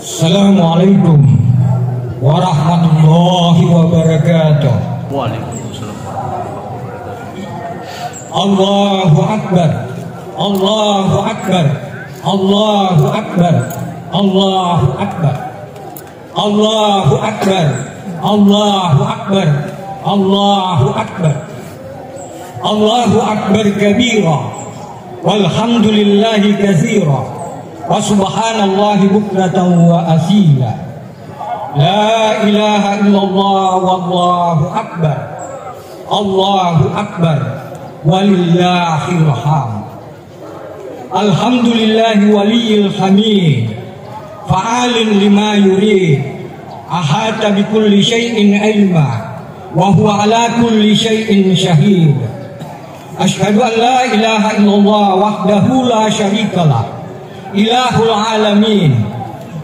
Assalamualaikum warahmatullahi wabarakatuh. Waalaikumsalam warahmatullahi wabarakatuh. Allahu Akbar, Allahu Akbar, Allahu Akbar, Allahu Akbar, Allahu Akbar, Allahu Akbar, Allahu Akbar, Allahu Akbar kabira, walhamdulillahi katsira. Wa subhanallahi bukratan wa asila. La ilaha illallah wallahu akbar. Allahu akbar walillahil hamd. Alhamdulillahi waliyil hamid. Fa'alin lima yurid. Ahata bi kulli syai'in ilma wa huwa ala kulli syai'in syahid. Asyhadu an la ilaha illallah wahdahu la syarikalah. Ilahul alamin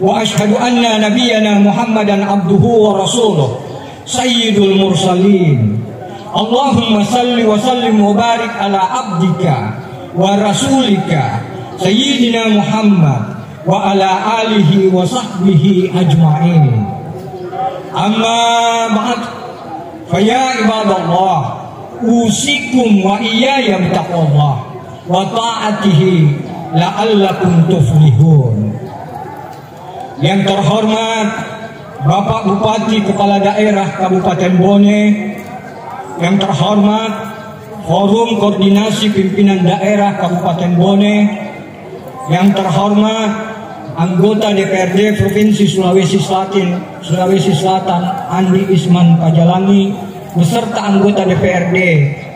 wa asyhadu anna nabiyyana Muhammadan abduhu wa rasuluh sayyidul mursalin. Allahumma salli wa sallim wa barik ala abdika wa rasulika sayyidina Muhammad wa ala alihi wa sahbihi ajma'in. Amma ba'd, fa ya ibadallah, usikum wa iyaya bitaqwallah wa ta'atihi la'allakum tuflihun. Yang terhormat Bapak Bupati Kepala Daerah Kabupaten Bone, yang terhormat Forum Koordinasi Pimpinan Daerah Kabupaten Bone, yang terhormat anggota DPRD Provinsi Sulawesi Selatan Andi Isman Pajalangi beserta anggota DPRD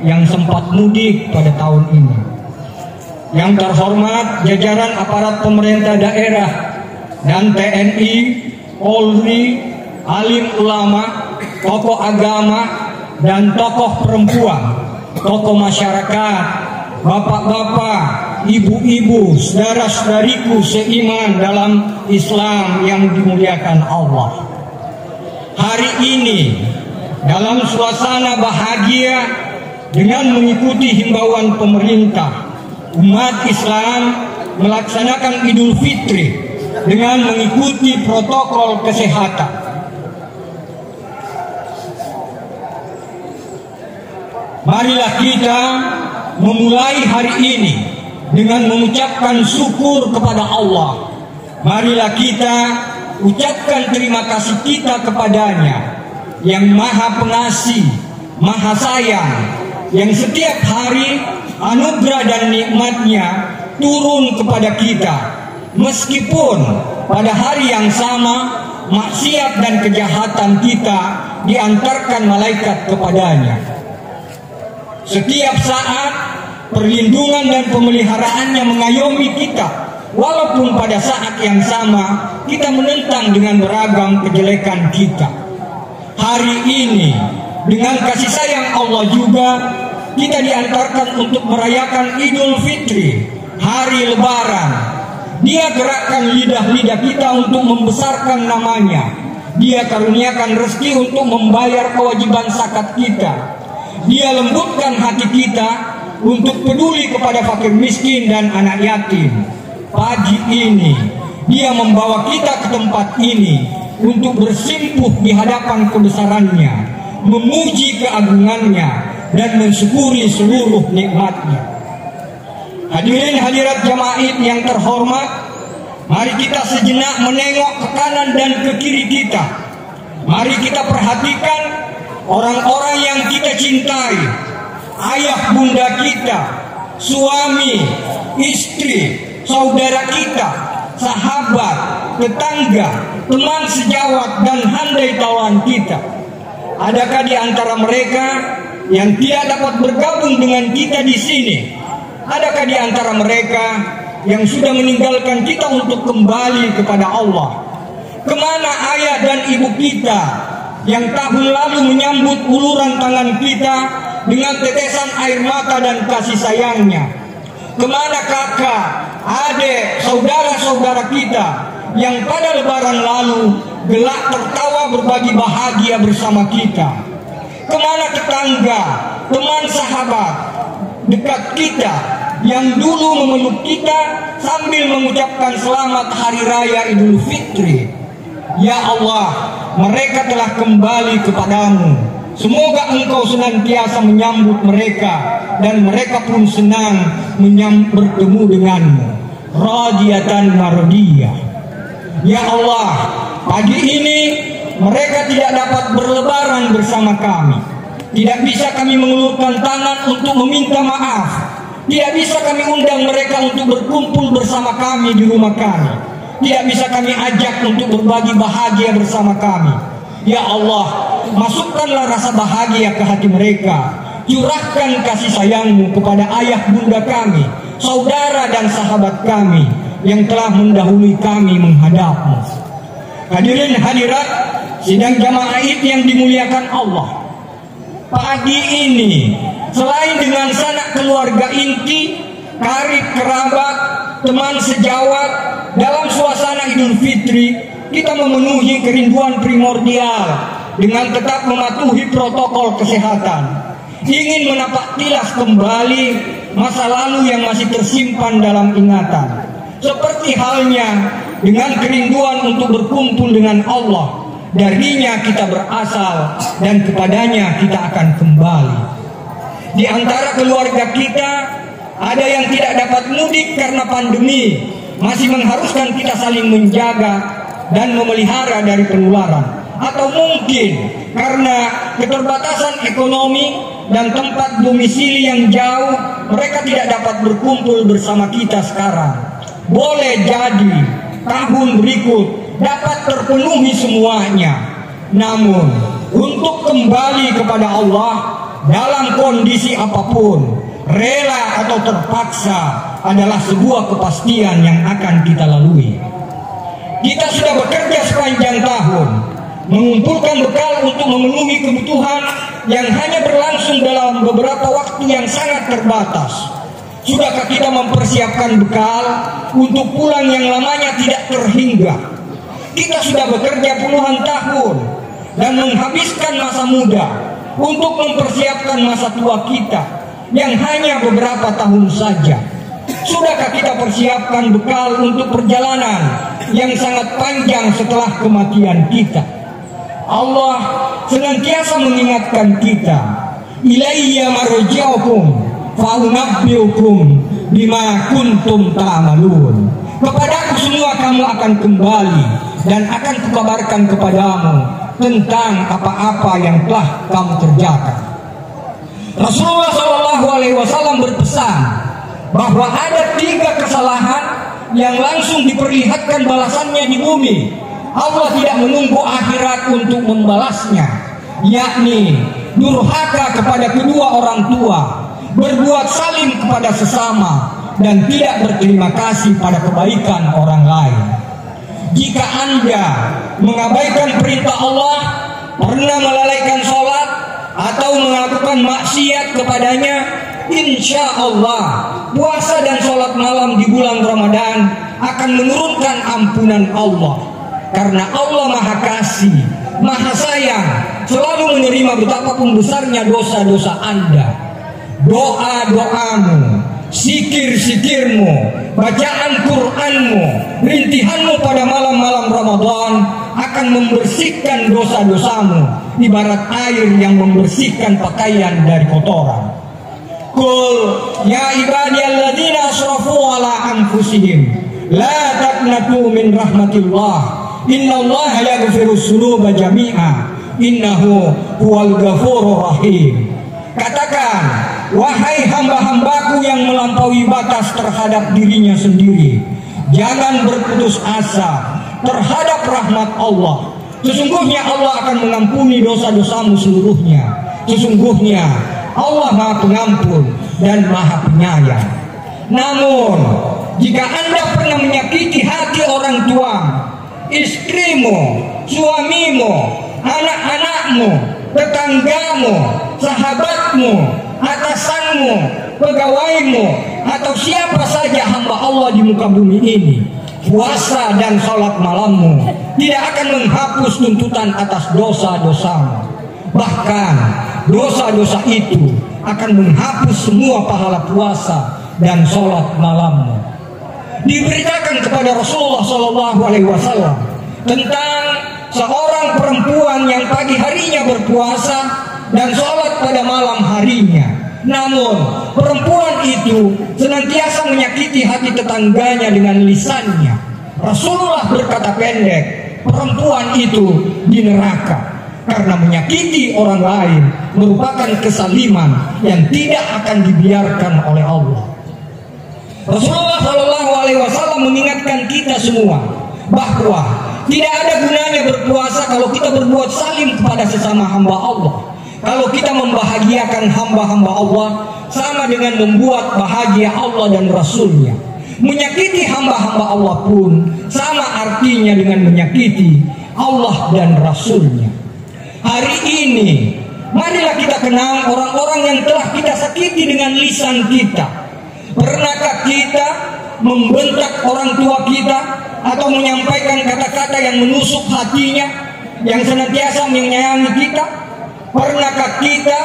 yang sempat mudik pada tahun ini. Yang terhormat jajaran aparat pemerintah daerah dan TNI, Polri, alim ulama, tokoh agama dan tokoh perempuan, tokoh masyarakat, bapak-bapak, ibu-ibu, saudara-saudariku seiman dalam Islam yang dimuliakan Allah. Hari ini dalam suasana bahagia dengan mengikuti himbauan pemerintah, umat Islam melaksanakan Idul Fitri dengan mengikuti protokol kesehatan. Marilah kita memulai hari ini dengan mengucapkan syukur kepada Allah. Marilah kita ucapkan terima kasih kita kepadanya yang Maha Pengasih, Maha Sayang, yang setiap hari anugerah dan nikmatnya turun kepada kita, meskipun pada hari yang sama maksiat dan kejahatan kita diantarkan malaikat kepadanya. Setiap saat perlindungan dan pemeliharaannya mengayomi kita, walaupun pada saat yang sama kita menentang dengan beragam kejelekan kita. Hari ini dengan kasih sayang Allah juga kita diantarkan untuk merayakan Idul Fitri, hari Lebaran. Dia gerakkan lidah-lidah kita untuk membesarkan namanya. Dia karuniakan rezeki untuk membayar kewajiban zakat kita. Dia lembutkan hati kita untuk peduli kepada fakir miskin dan anak yatim. Pagi ini Dia membawa kita ke tempat ini untuk bersimpuh di hadapan kebesarannya, memuji keagungannya dan mensyukuri seluruh nikmatnya. Hadirin hadirat jamaah yang terhormat, mari kita sejenak menengok ke kanan dan ke kiri kita. Mari kita perhatikan orang-orang yang kita cintai, ayah bunda kita, suami, istri, saudara kita, sahabat, tetangga, teman sejawat dan handai tawanan kita. Adakah di antara mereka yang tidak dapat bergabung dengan kita di sini? Adakah di antara mereka yang sudah meninggalkan kita untuk kembali kepada Allah? Kemana ayah dan ibu kita yang tahun lalu menyambut uluran tangan kita dengan tetesan air mata dan kasih sayangnya? Kemana kakak, adik, saudara-saudara kita yang pada lebaran lalu gelak tertawa berbagi bahagia bersama kita? Kemana tetangga, teman sahabat dekat kita yang dulu memeluk kita sambil mengucapkan selamat Hari Raya Idul Fitri? Ya Allah, mereka telah kembali kepadamu. Semoga engkau senantiasa menyambut mereka dan mereka pun senang bertemu denganmu. Radiyatan mardiyah. Ya Allah, pagi ini mereka tidak dapat berlebaran bersama kami. Tidak bisa kami mengulurkan tangan untuk meminta maaf. Tidak bisa kami undang mereka untuk berkumpul bersama kami di rumah kami. Tidak bisa kami ajak untuk berbagi bahagia bersama kami. Ya Allah, masukkanlah rasa bahagia ke hati mereka. Curahkan kasih sayang-Mu kepada ayah bunda kami, saudara dan sahabat kami yang telah mendahului kami menghadap-Mu. Hadirin hadirat sidang jamaah Id yang dimuliakan Allah. Pagi ini selain dengan sanak keluarga inti, karib kerabat, teman sejawat, dalam suasana Idul Fitri kita memenuhi kerinduan primordial dengan tetap mematuhi protokol kesehatan. Ingin menapak tilas kembali masa lalu yang masih tersimpan dalam ingatan. Seperti halnya dengan kerinduan untuk berkumpul dengan Allah. Darinya kita berasal dan kepadanya kita akan kembali. Di antara keluarga kita ada yang tidak dapat mudik karena pandemi, masih mengharuskan kita saling menjaga dan memelihara dari penularan. Atau mungkin karena keterbatasan ekonomi dan tempat domisili yang jauh, mereka tidak dapat berkumpul bersama kita sekarang. Boleh jadi tahun berikut dapat terpenuhi semuanya. Namun untuk kembali kepada Allah dalam kondisi apapun, rela atau terpaksa, adalah sebuah kepastian yang akan kita lalui. Kita sudah bekerja sepanjang tahun, mengumpulkan bekal untuk memenuhi kebutuhan yang hanya berlangsung dalam beberapa waktu yang sangat terbatas. Sudahkah kita mempersiapkan bekal untuk pulang yang lamanya tidak terhingga? Kita sudah bekerja puluhan tahun dan menghabiskan masa muda untuk mempersiapkan masa tua kita yang hanya beberapa tahun saja. Sudahkah kita persiapkan bekal untuk perjalanan yang sangat panjang setelah kematian kita? Allah senantiasa mengingatkan kita, ilayya marji'ukum fa'unabbi'ukum bima kuntum ta'malun. Kepadaku semua kamu akan kembali dan akan kukabarkan kepadamu tentang apa-apa yang telah kamu kerjakan. Rasulullah SAW berpesan bahwa ada 3 kesalahan yang langsung diperlihatkan balasannya di bumi. Allah tidak menunggu akhirat untuk membalasnya, yakni durhaka kepada kedua orang tua, berbuat salim kepada sesama, dan tidak berterima kasih pada kebaikan orang lain. Jika Anda mengabaikan perintah Allah, pernah melalaikan sholat, atau melakukan maksiat kepadanya, insya Allah puasa dan sholat malam di bulan Ramadan akan menurunkan ampunan Allah. Karena Allah Maha Kasih, Maha Sayang, selalu menerima betapapun besarnya dosa-dosa Anda. Doa-doamu, sikir-sikirmu, bacaan Qur'anmu, rintihanmu pada malam-malam Ramadan akan membersihkan dosa-dosamu, ibarat air yang membersihkan pakaian dari kotoran. Qul ya ibadiyalladzina asrafu ala anfusihim la taqnatu min rahmatillah innallaha yaghfirus dzunuba jami'a innahu huwal ghafurur rahim. Katakan, wahai hamba-hambaku yang melampaui batas terhadap dirinya sendiri, jangan berputus asa terhadap rahmat Allah. Sesungguhnya Allah akan mengampuni dosa-dosamu seluruhnya. Sesungguhnya Allah Maha Pengampun dan Maha Penyayang. Namun, jika Anda pernah menyakiti hati orang tua, istrimu, suamimu, anak-anakmu, tetanggamu, sahabatmu, atasanmu, pegawaimu, atau siapa saja hamba Allah di muka bumi ini, puasa dan sholat malammu tidak akan menghapus tuntutan atas dosa-dosamu. Bahkan dosa-dosa itu akan menghapus semua pahala puasa dan sholat malammu. Diberitakan kepada Rasulullah SAW tentang seorang perempuan yang pagi harinya berpuasa dan sholat pada malam harinya. Namun perempuan itu senantiasa menyakiti hati tetangganya dengan lisannya. Rasulullah berkata pendek, perempuan itu di neraka karena menyakiti orang lain merupakan kesaliman yang tidak akan dibiarkan oleh Allah. Rasulullah Shallallahu Alaihi Wasallam mengingatkan kita semua bahwa tidak ada gunanya berpuasa kalau kita berbuat salim kepada sesama hamba Allah. Kalau kita membahagiakan hamba-hamba Allah sama dengan membuat bahagia Allah dan Rasulnya. Menyakiti hamba-hamba Allah pun sama artinya dengan menyakiti Allah dan Rasulnya. Hari ini marilah kita kenal orang-orang yang telah kita sakiti dengan lisan kita. Pernahkah kita membentak orang tua kita atau menyampaikan kata-kata yang menusuk hatinya, yang senantiasa menyayangi kita? Pernahkah kita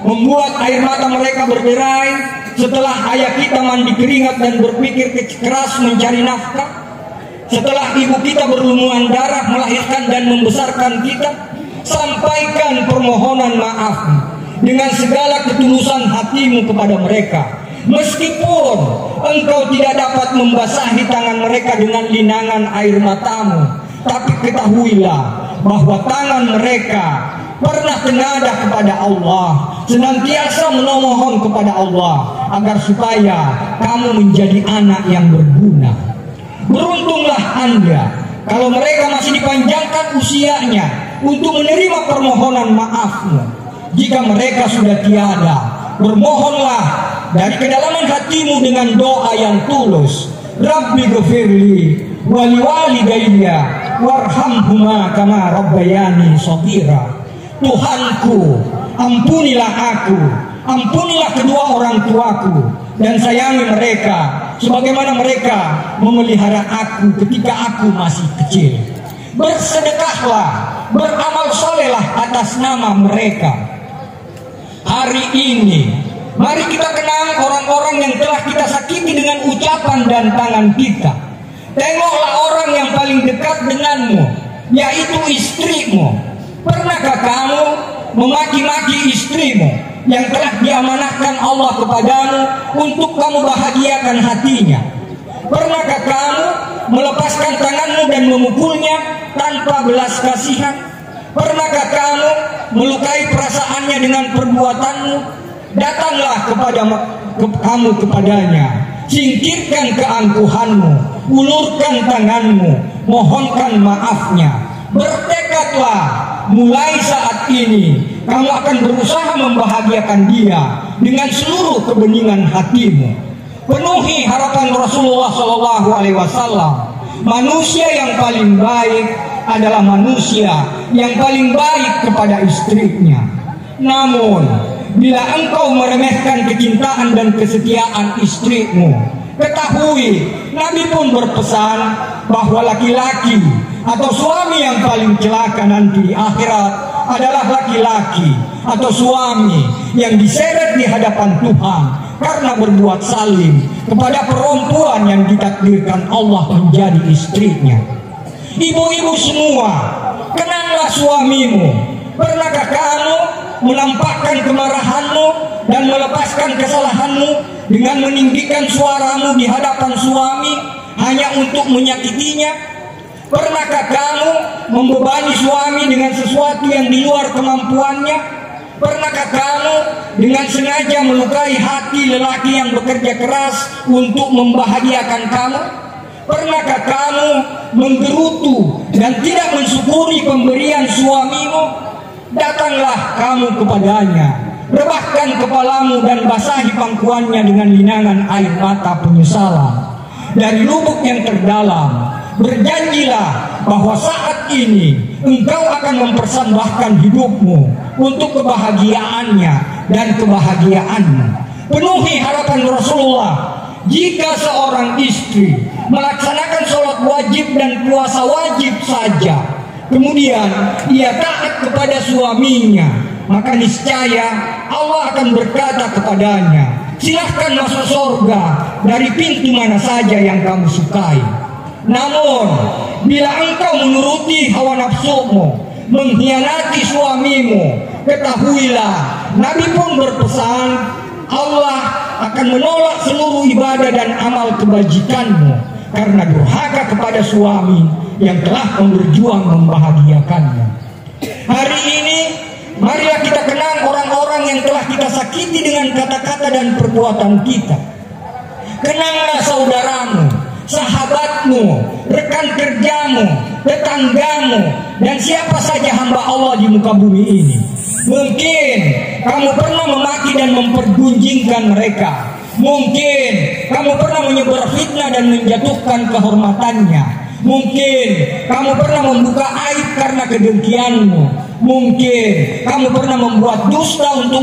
membuat air mata mereka berderai setelah ayah kita mandi keringat dan berpikir keras mencari nafkah? Setelah ibu kita berlumuran darah melahirkan dan membesarkan kita? Sampaikan permohonan maaf dengan segala ketulusan hatimu kepada mereka. Meskipun engkau tidak dapat membasahi tangan mereka dengan linangan air matamu, tapi ketahuilah bahwa tangan mereka pernah tenadah kepada Allah, senantiasa memohon kepada Allah agar supaya kamu menjadi anak yang berguna. Beruntunglah Anda kalau mereka masih dipanjangkan usianya untuk menerima permohonan maafmu. Jika mereka sudah tiada, bermohonlah dari kedalaman hatimu dengan doa yang tulus. Rabbi ghfirli wali walidayya warhamhuma kama rabbayani shaghira. Tuhanku, ampunilah aku, ampunilah kedua orang tuaku, dan sayangi mereka sebagaimana mereka memelihara aku ketika aku masih kecil. Bersedekahlah, beramal solehlah atas nama mereka. Hari ini mari kita kenal orang-orang yang telah kita sakiti dengan ucapan dan tangan kita. Tengoklah orang yang paling dekat denganmu, yaitu istrimu. Pernahkah kamu memaki-maki istrimu yang telah diamanahkan Allah kepadamu untuk kamu bahagiakan hatinya? Pernahkah kamu melepaskan tanganmu dan memukulnya tanpa belas kasihan? Pernahkah kamu melukai perasaannya dengan perbuatanmu? Datanglah kamu kepadanya, singkirkan keangkuhanmu, ulurkan tanganmu, mohonkan maafnya. Bertekadlah mulai saat ini kamu akan berusaha membahagiakan dia dengan seluruh kebeningan hatimu. Penuhi harapan Rasulullah Shallallahu Alaihi Wasallam. Manusia yang paling baik adalah manusia yang paling baik kepada istrinya. Namun bila engkau meremehkan kecintaan dan kesetiaan istrimu, ketahui Nabi pun berpesan bahwa laki-laki atau suami yang paling celaka nanti di akhirat adalah laki-laki atau suami yang diseret di hadapan Tuhan karena berbuat zalim kepada perempuan yang ditakdirkan Allah menjadi istrinya. Ibu-ibu semua, kenanglah suamimu. Pernahkah kamu menampakkan kemarahanmu dan melepaskan kesalahanmu dengan meninggikan suaramu di hadapan suami hanya untuk menyakitinya? Pernahkah kamu membebani suami dengan sesuatu yang di luar kemampuannya? Pernahkah kamu dengan sengaja melukai hati lelaki yang bekerja keras untuk membahagiakan kamu? Pernahkah kamu menggerutu dan tidak mensyukuri pemberian suamimu? Datanglah kamu kepadanya, rebahkan kepalamu dan basahi pangkuannya dengan linangan air mata penyesalan. Dari lubuk yang terdalam berjanjilah bahwa saat ini engkau akan mempersembahkan hidupmu untuk kebahagiaannya dan kebahagiaanmu. Penuhi harapan Rasulullah. Jika seorang istri melaksanakan sholat wajib dan puasa wajib saja, kemudian ia taat kepada suaminya, maka niscaya Allah akan berkata kepadanya, silahkan masuk surga dari pintu mana saja yang kamu sukai. Namun bila engkau menuruti hawa nafsumu, mengkhianati suamimu, ketahuilah Nabi pun berpesan, Allah akan menolak seluruh ibadah dan amal kebajikanmu karena durhaka kepada suami yang telah berjuang membahagiakannya. Hari ini marilah kita kenang orang-orang yang telah kita sakiti dengan kata-kata dan perbuatan kita. Kenanglah saudaramu, sahabatmu, rekan kerjamu, tetanggamu, dan siapa saja hamba Allah di muka bumi ini. Mungkin kamu pernah memaki dan mempergunjingkan mereka. Mungkin kamu pernah menyebar fitnah dan menjatuhkan kehormatannya. Mungkin kamu pernah membuka aib karena kedengkianmu. Mungkin kamu pernah membuat dusta untuk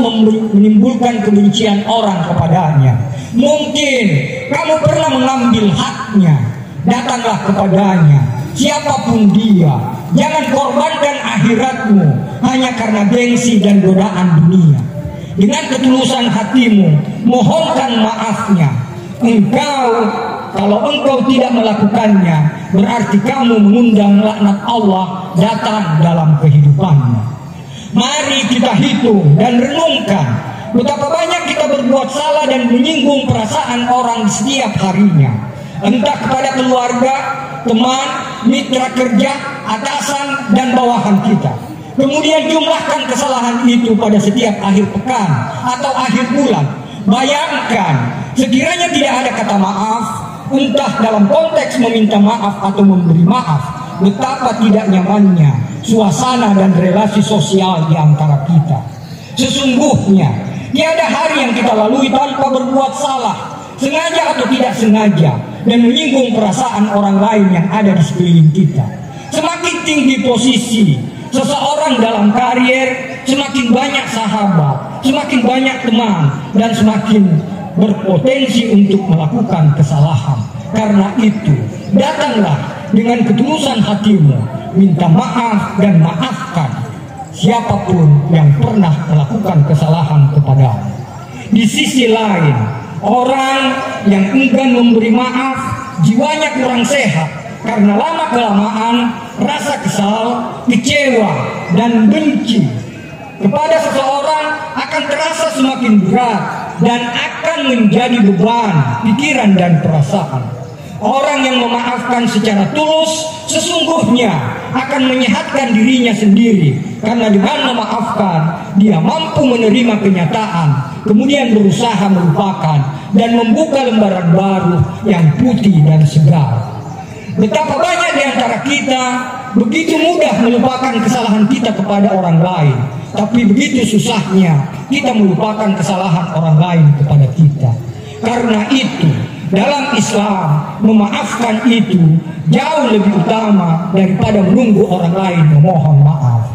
menimbulkan kebencian orang kepadanya. Mungkin kamu pernah mengambil haknya. Datanglah kepadanya, siapapun dia. Jangan korbankan akhiratmu hanya karena gengsi dan godaan dunia. Dengan ketulusan hatimu, mohonkan maafnya. Kalau engkau tidak melakukannya, berarti kamu mengundang laknat Allah datang dalam kehidupanmu. Mari kita hitung dan renungkan betapa banyak kita berbuat salah dan menyinggung perasaan orang di setiap harinya, entah kepada keluarga, teman, mitra kerja, atasan, dan bawahan kita. Kemudian jumlahkan kesalahan itu pada setiap akhir pekan atau akhir bulan. Bayangkan, sekiranya tidak ada kata maaf, entah dalam konteks meminta maaf atau memberi maaf, betapa tidak nyamannya suasana dan relasi sosial di antara kita. Sesungguhnya, tiada hari yang kita lalui tanpa berbuat salah, sengaja atau tidak sengaja, dan menyinggung perasaan orang lain yang ada di sekeliling kita. Semakin tinggi posisi seseorang dalam karier, semakin banyak sahabat, semakin banyak teman, dan semakin berpotensi untuk melakukan kesalahan. Karena itu, datanglah dengan ketulusan hatimu, minta maaf dan maafkan siapapun yang pernah melakukan kesalahan kepadamu. Di sisi lain, orang yang enggan memberi maaf, jiwanya kurang sehat, karena lama-kelamaan rasa kesal, kecewa, dan benci kepada seseorang akan terasa semakin berat dan akan menjadi beban pikiran dan perasaan. Orang yang memaafkan secara tulus sesungguhnya akan menyehatkan dirinya sendiri, karena dengan memaafkan dia mampu menerima kenyataan, kemudian berusaha melupakan dan membuka lembaran baru yang putih dan segar. Betapa banyak di antara kita begitu mudah melupakan kesalahan kita kepada orang lain, tapi begitu susahnya kita melupakan kesalahan orang lain kepada kita. Karena itu, dalam Islam, memaafkan itu jauh lebih utama daripada menunggu orang lain memohon maaf.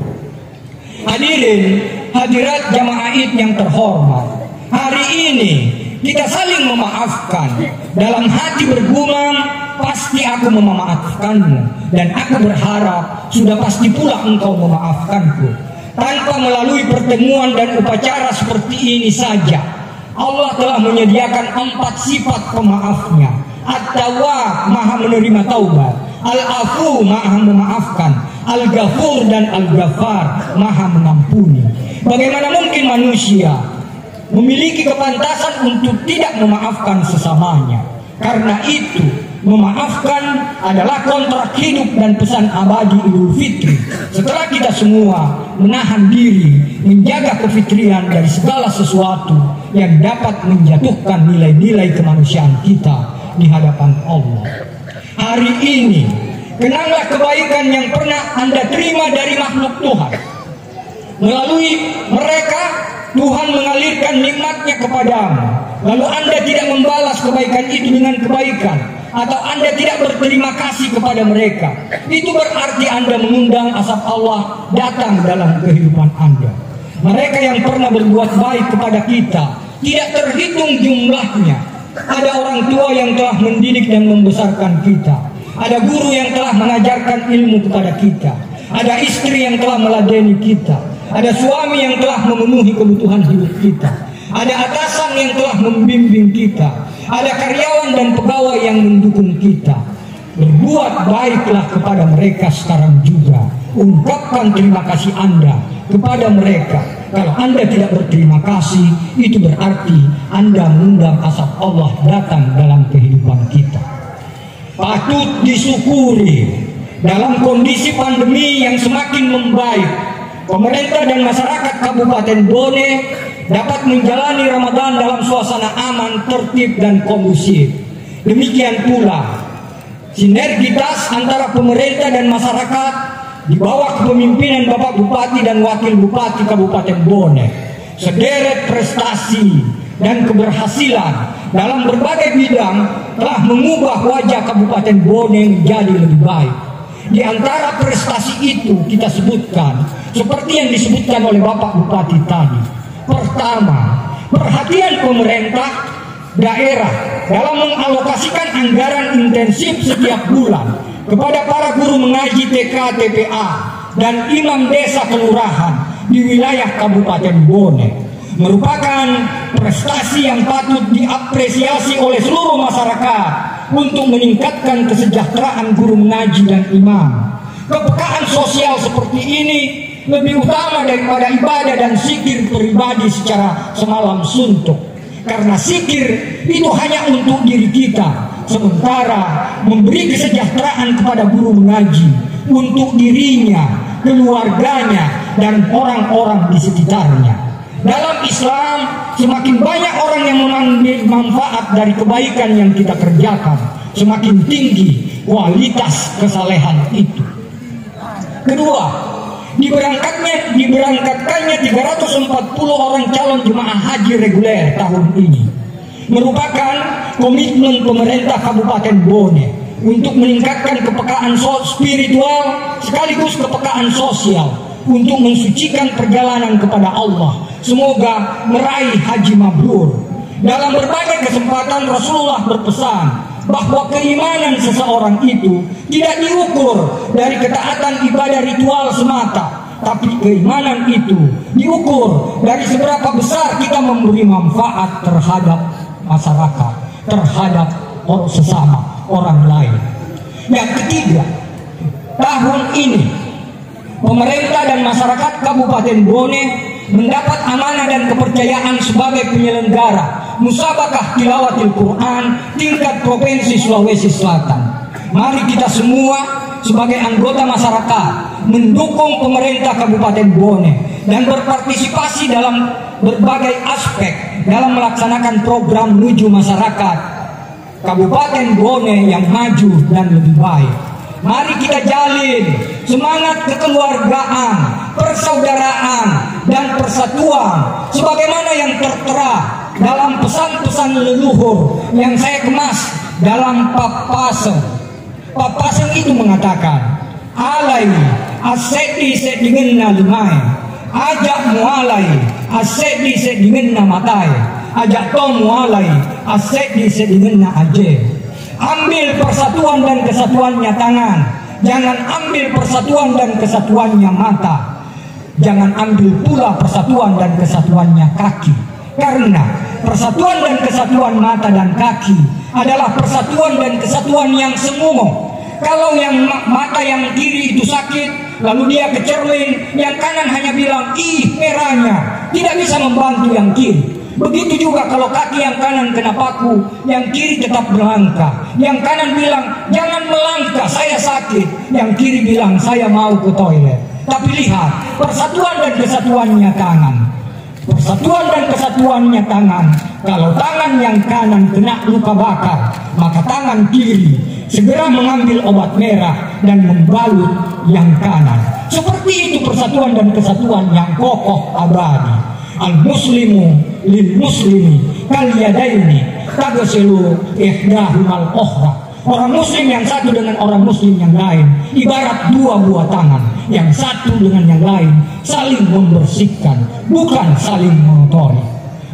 Hadirin, hadirat jamaah Id yang terhormat, hari ini kita saling memaafkan. Dalam hati bergumam, pasti aku memaafkanmu, dan aku berharap sudah pasti pula engkau memaafkanku. Tanpa melalui pertemuan dan upacara seperti ini saja, Allah telah menyediakan 4 sifat pemaafnya. At-Tawwab, maha menerima taubat. Al-Afu, maha memaafkan. Al-Ghafur dan Al-Ghaffar, maha mengampuni. Bagaimana mungkin manusia memiliki kepantasan untuk tidak memaafkan sesamanya? Karena itu, memaafkan adalah kontrak hidup dan pesan abadi Idul Fitri. Setelah kita semua menahan diri, menjaga kefitrian dari segala sesuatu yang dapat menjatuhkan nilai-nilai kemanusiaan kita di hadapan Allah. Hari ini, kenanglah kebaikan yang pernah Anda terima dari makhluk Tuhan. Melalui mereka, Tuhan mengalirkan nikmatnya kepadamu. Lalu Anda tidak membalas kebaikan itu dengan kebaikan, atau Anda tidak berterima kasih kepada mereka. Itu berarti Anda mengundang asap Allah datang dalam kehidupan Anda. Mereka yang pernah berbuat baik kepada kita tidak terhitung jumlahnya. Ada orang tua yang telah mendidik dan membesarkan kita. Ada guru yang telah mengajarkan ilmu kepada kita. Ada istri yang telah meladeni kita. Ada suami yang telah memenuhi kebutuhan hidup kita. Ada atasan yang telah membimbing kita. Ada karyawan dan pegawai yang mendukung kita. Berbuat baiklah kepada mereka sekarang juga. Ungkapkan terima kasih Anda kepada mereka. Kalau Anda tidak berterima kasih, itu berarti Anda mengundang azab Allah datang dalam kehidupan kita. Patut disyukuri dalam kondisi pandemi yang semakin membaik, pemerintah dan masyarakat Kabupaten Bone dapat menjalani Ramadan dalam suasana aman, tertib, dan kondusif. Demikian pula sinergitas antara pemerintah dan masyarakat di bawah kepemimpinan Bapak Bupati dan Wakil Bupati Kabupaten Bone. Sederet prestasi dan keberhasilan dalam berbagai bidang telah mengubah wajah Kabupaten Bone menjadi lebih baik. Di antara prestasi itu kita sebutkan seperti yang disebutkan oleh Bapak Bupati tadi. Pertama, perhatian pemerintah daerah dalam mengalokasikan anggaran intensif setiap bulan kepada para guru mengaji TK, TPA, dan imam desa kelurahan di wilayah Kabupaten Bone merupakan prestasi yang patut diapresiasi oleh seluruh masyarakat untuk meningkatkan kesejahteraan guru mengaji dan imam. Kepekaan sosial seperti ini lebih utama daripada ibadah dan zikir pribadi secara semalam suntuk. Karena zikir itu hanya untuk diri kita, sementara memberi kesejahteraan kepada guru mengaji untuk dirinya, keluarganya, dan orang-orang di sekitarnya. Dalam Islam, semakin banyak orang yang mengambil manfaat dari kebaikan yang kita kerjakan, semakin tinggi kualitas kesalehan itu. Kedua, diberangkatkannya 340 orang calon jemaah haji reguler tahun ini merupakan komitmen pemerintah Kabupaten Bone untuk meningkatkan kepekaan spiritual sekaligus kepekaan sosial untuk mensucikan perjalanan kepada Allah. Semoga meraih haji mabrur. Dalam berbagai kesempatan Rasulullah berpesan bahwa keimanan seseorang itu tidak diukur dari ketaatan ibadah ritual semata, tapi keimanan itu diukur dari seberapa besar kita memberi manfaat terhadap masyarakat, terhadap sesama orang lain. Yang ketiga, tahun ini pemerintah dan masyarakat Kabupaten Bone mendapat amanah dan kepercayaan sebagai penyelenggara musabakah tilawatil Quran tingkat Provinsi Sulawesi Selatan. Mari kita semua sebagai anggota masyarakat mendukung pemerintah Kabupaten Bone dan berpartisipasi dalam berbagai aspek dalam melaksanakan program menuju masyarakat Kabupaten Bone yang maju dan lebih baik. Mari kita jalin semangat kekeluargaan, persaudaraan, dan persatuan sebagaimana yang tertera dalam pesan-pesan leluhur yang saya kemas dalam Papaseng. Papaseng itu mengatakan, alai asedi sedingenna limai, ajak mualai asedi sedingenna matai, ajak to mualai asedi sedingenna aje. Ambil persatuan dan kesatuannya tangan, jangan ambil persatuan dan kesatuannya mata. Jangan ambil pula persatuan dan kesatuannya kaki. Karena persatuan dan kesatuan mata dan kaki adalah persatuan dan kesatuan yang semu. Kalau yang mata yang kiri itu sakit, lalu dia ke cermin, yang kanan hanya bilang, ih merahnya, tidak bisa membantu yang kiri. Begitu juga kalau kaki yang kanan kena paku, yang kiri tetap melangkah. Yang kanan bilang, jangan melangkah, saya sakit. Yang kiri bilang, saya mau ke toilet. Tapi lihat, persatuan dan kesatuannya tangan. Persatuan dan kesatuannya tangan. Kalau tangan yang kanan kena luka bakar, maka tangan kiri segera mengambil obat merah dan membalut yang kanan. Seperti itu persatuan dan kesatuan yang kokoh abadi. Al-muslimu lil muslimi kal yadaini taghsilu ihdahumal ukhra. Orang muslim yang satu dengan orang muslim yang lain ibarat dua buah tangan, yang satu dengan yang lain saling membersihkan, bukan saling mengotori.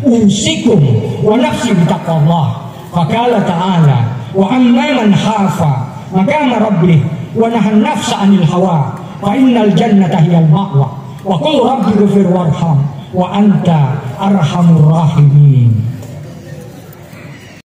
Usikum wa nafsi bitaqwallah. Faqala ta'ala wa amma man khafa maqama rabbih wa nahan nafsa 'anil hawa fa innal jannata hiyal ma'wa wa qul rabbi ighfir warham wa anta arhamur rahimin.